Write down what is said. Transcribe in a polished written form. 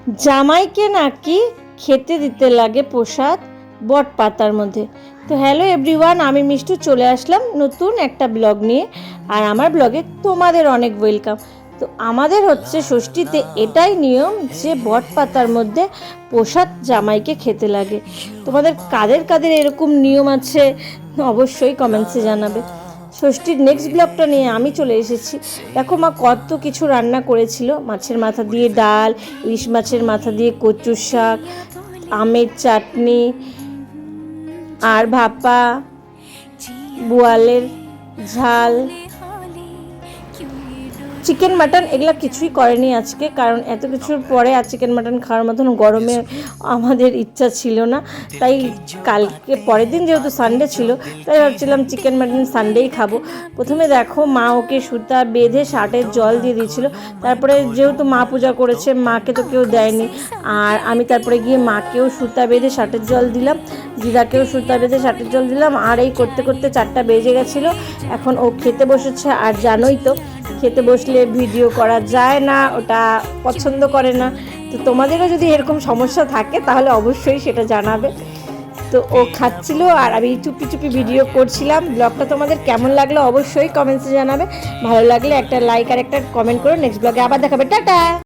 জামাইকে নাকি খেতে দিতে লাগে প্রসাদ বট পাতার মধ্যে। তো হ্যালো এভরিওয়ান, আমি মিষ্টু চলে আসলাম নতুন একটা ব্লগ নিয়ে। আর আমার ব্লগে তোমাদের অনেক ওয়েলকাম। তো আমাদের হচ্ছে ষষ্ঠীতে এটাই নিয়ম যে বট পাতার মধ্যে প্রসাদ জামাইকে খেতে লাগে। তোমাদের কাদের কাদের এরকম নিয়ম আছে অবশ্যই কমেন্টসে জানাবে। ষষ্ঠীর নেক্সট ব্লগটা নিয়ে আমি চলে এসেছি। দেখো মা কত কিছু রান্না করেছিল, মাছের মাথা দিয়ে ডাল, ইলিশ মাছের মাথা দিয়ে কচুর শাক, আমের চাটনি আর ভাপা, বোয়ালের ঝাল, চিকেন মাটন, এগুলো কিছুই করেনি আজকে, কারণ এত কিছুর পরে আর চিকেন মাটন খাওয়ার মতন গরমে আমাদের ইচ্ছা ছিল না। তাই কালকে পরের দিন যেহেতু সানডে ছিল, তাই ভাবছিলাম চিকেন মাটন সানডেই খাবো। প্রথমে দেখো মা ওকে সুতা বেঁধে শার্টের জল দিয়ে দিয়েছিল। তারপরে যেহেতু মা পূজা করেছে, মাকে তো কেউ দেয়নি, আর আমি তারপরে গিয়ে মাকেও সুতা বেঁধে শার্টের জল দিলাম, দিদাকেও সুতা বেঁধে শার্টের জল দিলাম। আর এই করতে করতে 4টা বেজে গেছিলো। এখন ও খেতে বসেছে, আর জানোই তো খেতে বসলে ভিডিও করা যায় না, ওটা পছন্দ করে না। তো তোমাদেরও যদি এরকম সমস্যা থাকে তাহলে অবশ্যই সেটা জানাবে। তো ও খাচ্ছিল আর আমি চুপি চুপি ভিডিও করছিলাম। ব্লগটা তোমাদের কেমন লাগলো অবশ্যই কমেন্টসে জানাবে। ভালো লাগলে একটা লাইক আর একটা কমেন্ট করো। নেক্সট ব্লগে আবার দেখাবে। টাটা।